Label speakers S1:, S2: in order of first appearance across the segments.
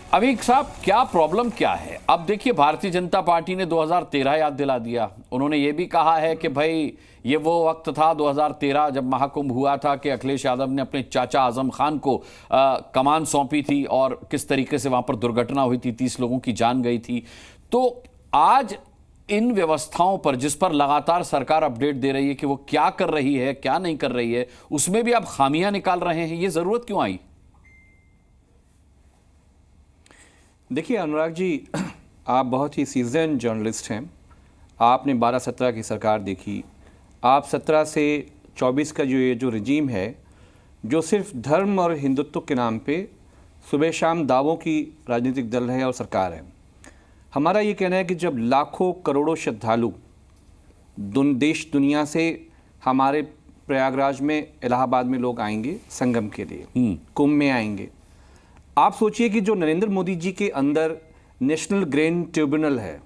S1: अमीक साहब, क्या प्रॉब्लम क्या है? अब देखिए, भारतीय जनता पार्टी ने 2013 याद दिला दिया। उन्होंने ये भी कहा है कि भाई ये वो वक्त था 2013 जब महाकुंभ हुआ था कि अखिलेश यादव ने अपने चाचा आजम खान को कमान सौंपी थी और किस तरीके से वहां पर दुर्घटना हुई थी, 30 लोगों की जान गई थी। तो आज इन व्यवस्थाओं पर, जिस पर लगातार सरकार अपडेट दे रही है कि वो क्या कर रही है क्या नहीं कर रही है, उसमें भी आप खामियां निकाल रहे हैं, ये जरूरत क्यों आई?
S2: देखिए अनुराग जी, आप बहुत ही सीजन जर्नलिस्ट हैं। आपने 12-17 की सरकार देखी। आप 17 से 24 का जो रजीम है, जो सिर्फ धर्म और हिंदुत्व के नाम पे सुबह शाम दावों की राजनीतिक दल है और सरकार है। हमारा ये कहना है कि जब लाखों करोड़ों श्रद्धालु देश दुनिया से हमारे प्रयागराज में, इलाहाबाद में लोग आएंगे संगम के लिए, कुंभ में आएंगे। आप सोचिए कि जो नरेंद्र मोदी जी के अंदर नेशनल ग्रेन ट्रिब्यूनल है,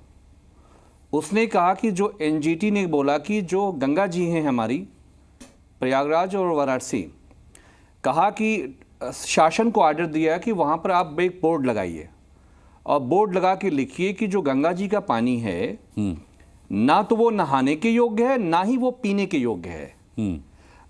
S2: उसने कहा कि जो एनजीटी ने बोला कि जो गंगा जी हैं हमारी प्रयागराज और वाराणसी, कहा कि शासन को आर्डर दिया कि वहाँ पर आप एक बोर्ड लगाइए और बोर्ड लगा के लिखिए कि जो गंगा जी का पानी है ना तो वो नहाने के योग्य है, ना ही वो पीने के योग्य है।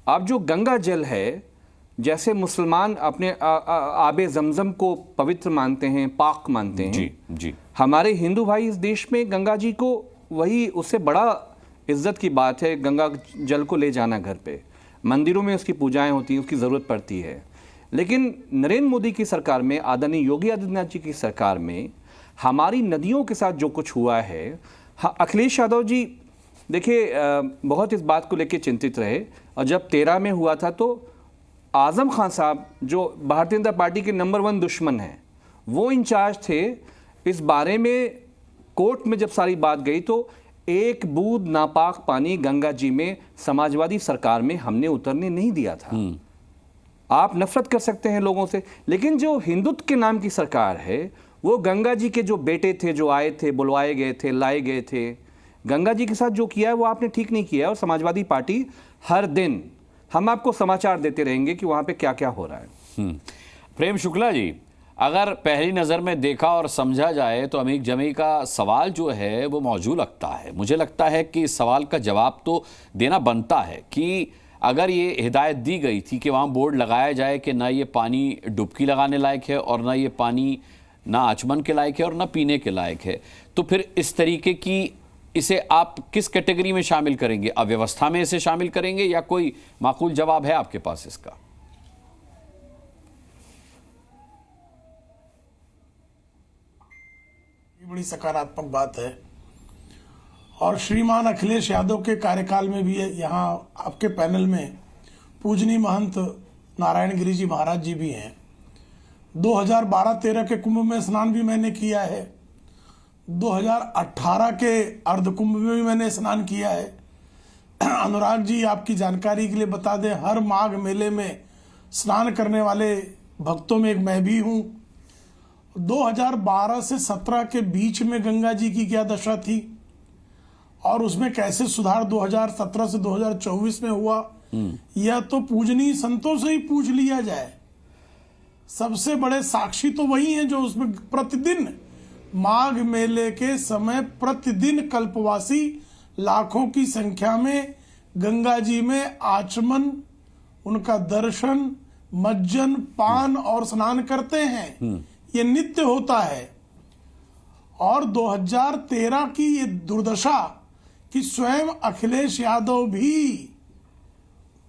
S2: अब जो गंगा जल है, जैसे मुसलमान अपने आबे जमजम को पवित्र मानते हैं, पाक मानते हैं, जी। हमारे हिंदू भाई इस देश में गंगा जी को वही, उससे बड़ा इज्जत की बात है गंगा जल को ले जाना घर पे। मंदिरों में उसकी पूजाएं होती हैं, उसकी ज़रूरत पड़ती है। लेकिन नरेंद्र मोदी की सरकार में, आदरणीय योगी आदित्यनाथ जी की सरकार में हमारी नदियों के साथ जो कुछ हुआ है, अखिलेश यादव जी देखिए बहुत इस बात को लेकर चिंतित रहे। और जब 13 में हुआ था तो आजम खान साहब, जो भारतीय जनता पार्टी के नंबर 1 दुश्मन हैं, वो इंचार्ज थे इस बारे में। कोर्ट में जब सारी बात गई तो एक बूंद नापाक पानी गंगा जी में समाजवादी सरकार में हमने उतरने नहीं दिया था। आप नफरत कर सकते हैं लोगों से, लेकिन जो हिंदुत्व के नाम की सरकार है, वो गंगा जी के जो बेटे थे, जो आए थे, बुलवाए गए थे, लाए गए थे, गंगा जी के साथ जो किया है वो आपने ठीक नहीं किया। और समाजवादी पार्टी हर दिन हम आपको समाचार देते रहेंगे कि वहां पे क्या क्या हो रहा है।
S1: प्रेम शुक्ला जी, अगर पहली नज़र में देखा और समझा जाए तो अमीक जमी का सवाल जो है वो मौजूद लगता है। मुझे लगता है कि इस सवाल का जवाब तो देना बनता है कि अगर ये हिदायत दी गई थी कि वहाँ बोर्ड लगाया जाए कि ना ये पानी डुबकी लगाने लायक है और ना ये पानी ना आचमन के लायक है और ना पीने के लायक है, तो फिर इस तरीके की इसे आप किस कैटेगरी में शामिल करेंगे? अव्यवस्था में इसे शामिल करेंगे या कोई माकूल जवाब है आपके पास इसका?
S3: ये बड़ी सकारात्मक बात है और श्रीमान अखिलेश यादव के कार्यकाल में भी यहाँ आपके पैनल में पूजनीय महंत नारायण गिरी जी महाराज जी भी हैं। 2012-13 के कुंभ में स्नान भी मैंने किया है, 2018 के अर्धकुंभ में भी मैंने स्नान किया है। अनुराग जी, आपकी जानकारी के लिए बता दें, हर माघ मेले में स्नान करने वाले भक्तों में एक मैं भी हूँ। 2012 से 17 के बीच में गंगा जी की क्या दशा थी और उसमें कैसे सुधार 2017 से 2024 में हुआ, यह तो पूजनीय संतों से ही पूछ लिया जाए। सबसे बड़े साक्षी तो वही हैं जो उसमें प्रतिदिन माघ मेले के समय प्रतिदिन कल्पवासी लाखों की संख्या में गंगा जी में आचमन, उनका दर्शन, मज्जन, पान और स्नान करते हैं। ये नित्य होता है। और 2013 की ये दुर्दशा कि स्वयं अखिलेश यादव भी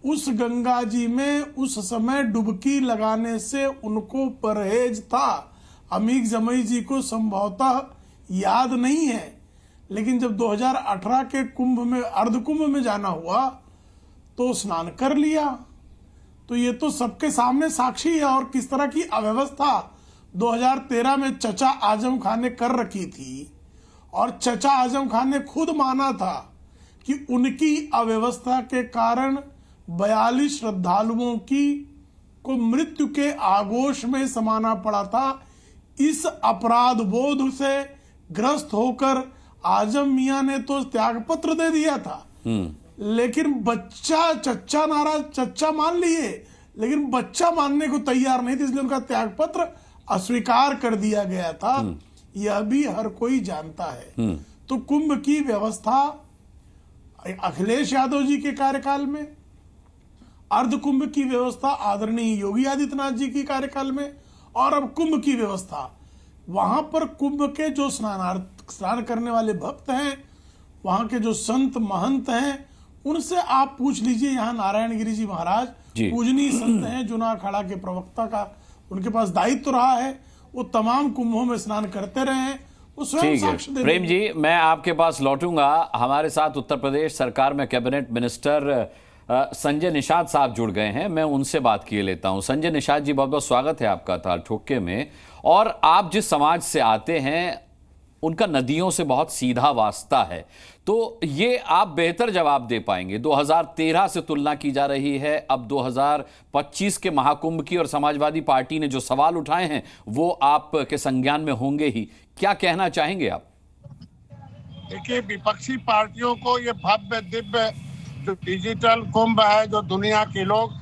S3: उस गंगा जी में उस समय डुबकी लगाने से उनको परहेज था। अमीक जमई जी को संभवतः याद नहीं है, लेकिन जब 2018 के कुंभ में, अर्धकुंभ में जाना हुआ तो स्नान कर लिया। तो ये तो सबके सामने साक्षी है। और किस तरह की अव्यवस्था 2013 में चचा आजम खान ने कर रखी थी और चचा आजम खान ने खुद माना था कि उनकी अव्यवस्था के कारण 42 श्रद्धालुओं को मृत्यु के आगोश में समाना पड़ा था। इस अपराध बोध से ग्रस्त होकर आजम मियां ने तो त्याग पत्र दे दिया था, लेकिन बच्चा चच्चा नाराज, चच्चा मान लिए लेकिन बच्चा मानने को तैयार नहीं थे, इसलिए उनका त्याग पत्र अस्वीकार कर दिया गया था, यह भी हर कोई जानता है। तो कुंभ की व्यवस्था अखिलेश यादव जी के कार्यकाल में, अर्ध कुंभ की व्यवस्था आदरणीय योगी आदित्यनाथ जी की कार्यकाल में, और अब कुंभ की व्यवस्था वहां पर कुंभ के जो स्नान करने वाले भक्त हैं, वहां के जो संत महंत हैं, उनसे आप पूछ लीजिए। यहाँ नारायण गिरी जी महाराज पूजनीय संत हैं, जुना अखाड़ा के प्रवक्ता का उनके पास दायित्व रहा है, वो तमाम कुंभों में स्नान करते रहे हैं, वो स्वयं साक्ष्य दे।
S1: प्रेम जी, मैं आपके पास लौटूंगा। हमारे साथ उत्तर प्रदेश सरकार में कैबिनेट मिनिस्टर संजय निषाद साहब जुड़ गए हैं, मैं उनसे बात किए लेता हूं। संजय निषाद जी, बहुत बहुत स्वागत है आपका ताल ठोके में। और आप जिस समाज से आते हैं उनका नदियों से बहुत सीधा वास्ता है, तो ये आप बेहतर जवाब दे पाएंगे। 2013 से तुलना की जा रही है, अब 2025 के महाकुंभ की, और समाजवादी पार्टी ने जो सवाल उठाए हैं वो आपके संज्ञान में होंगे ही। क्या कहना चाहेंगे आप?
S4: देखिए, विपक्षी पार्टियों को ये भव्य दिव्य जो डिजिटल कुंभ है, जो दुनिया के लोग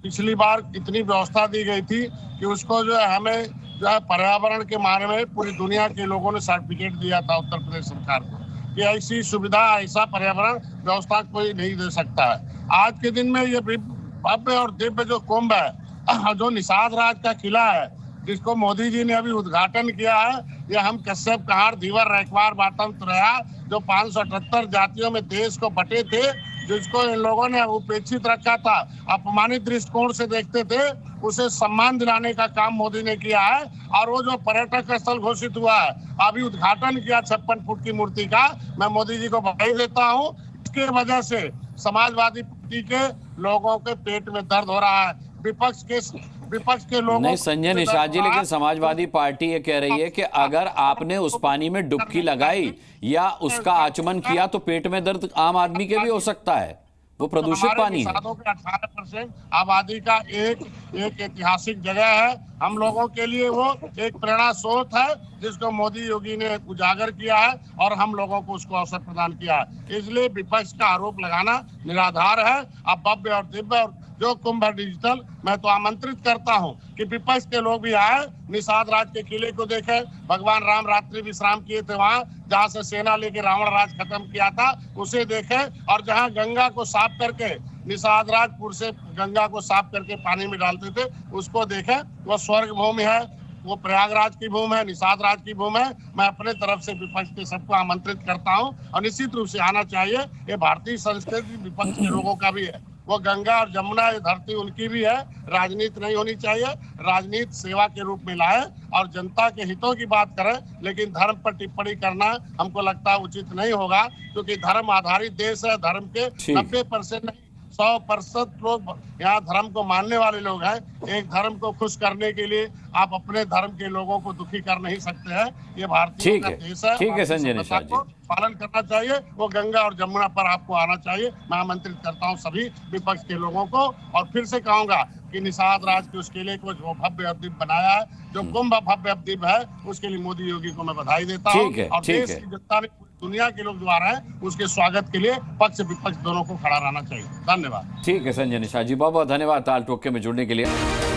S4: पिछली बार इतनी व्यवस्था दी गई थी कि उसको जो है हमें जो है पर्यावरण के मारे में पूरी दुनिया के लोगों ने सर्टिफिकेट दिया था उत्तर प्रदेश सरकार को कि ऐसी सुविधा, ऐसा पर्यावरण व्यवस्था कोई नहीं दे सकता है। आज के दिन में ये भव्य और दिव्य जो कुंभ है, जो निषाद राज का किला है, जिसको मोदी जी ने अभी उद्घाटन किया है, ये हम कश्यप कहार धीवर रैकवार बाटम तुरैया, जो 578 जातियों में देश को बटे थे, जिसको इन लोगों ने उपेक्षित रखा था, अपमानित दृष्टिकोण से देखते थे, उसे सम्मान दिलाने का काम मोदी ने किया है। और वो जो पर्यटक स्थल घोषित हुआ है, अभी उद्घाटन किया 56 फुट की मूर्ति का, मैं मोदी जी को बधाई देता हूँ। इसके वजह से समाजवादी पार्टी के लोगों के पेट में दर्द हो रहा है, विपक्ष के लोगों
S1: नहीं संजय निषाद जी, लेकिन समाजवादी पार्टी ये कह रही है कि अगर आपने उस पानी में डुबकी लगाई या उसका आचमन किया तो पेट में दर्द आम आदमी के भी हो सकता है, वो प्रदूषित पानी है।
S4: 18% आबादी का एक ऐतिहासिक जगह है, हम लोगों के लिए वो एक प्रेरणा स्रोत है, जिसको मोदी योगी ने उजागर किया है और हम लोगों को उसको अवसर प्रदान किया है। इसलिए विपक्ष का आरोप लगाना निराधार है। अब भव्य और दिव्य और जो कुंभ डिजिटल, मैं तो आमंत्रित करता हूं कि विपक्ष के लोग भी आए, निषाद राज के किले को देखें, भगवान राम रात्रि विश्राम किए थे वहां, जहां से सेना लेके रावण राज खत्म किया था, उसे देखें। और जहां गंगा को साफ करके निषाद राजपुर से गंगा को साफ करके पानी में डालते थे, उसको देखें। वो स्वर्ग भूमि है, वो प्रयागराज की भूमि है, निषाद राज की भूमि है। मैं अपने तरफ से विपक्ष के सबको आमंत्रित करता हूं और निश्चित रूप से आना चाहिए। ये भारतीय संस्कृति विपक्ष के लोगों का भी है, वो गंगा और जमुना, ये धरती उनकी भी है। राजनीति नहीं होनी चाहिए, राजनीति सेवा के रूप में लाए और जनता के हितों की बात करें, लेकिन धर्म पर टिप्पणी करना हमको लगता है उचित नहीं होगा, क्योंकि धर्म आधारित देश है। धर्म के 90% नहीं, 100% लोग यहाँ धर्म को मानने वाले लोग हैं। एक धर्म को खुश करने के लिए आप अपने धर्म के लोगों को दुखी कर नहीं सकते हैं। ये भारतीय का देश है,
S1: ठीक है संजय निषाद जी,
S4: पालन करना चाहिए। वो गंगा और जमुना पर आपको आना चाहिए। मैं आमंत्रित करता हूँ सभी विपक्ष के लोगों को, और फिर से कहूंगा कि निषाद राज के उस किले को जो भव्य अवदीप बनाया है, जो कुंभ भव्य अवदीप है, उसके लिए मोदी योगी को मैं बधाई देता हूँ। और देश की जनता ने, दुनिया के लोग जो आ रहे हैं, उसके स्वागत के लिए पक्ष विपक्ष दोनों को खड़ा रहना चाहिए। धन्यवाद।
S1: ठीक है संजय निषाद जी, बहुत बहुत धन्यवाद ताल टोके में जुड़ने के लिए।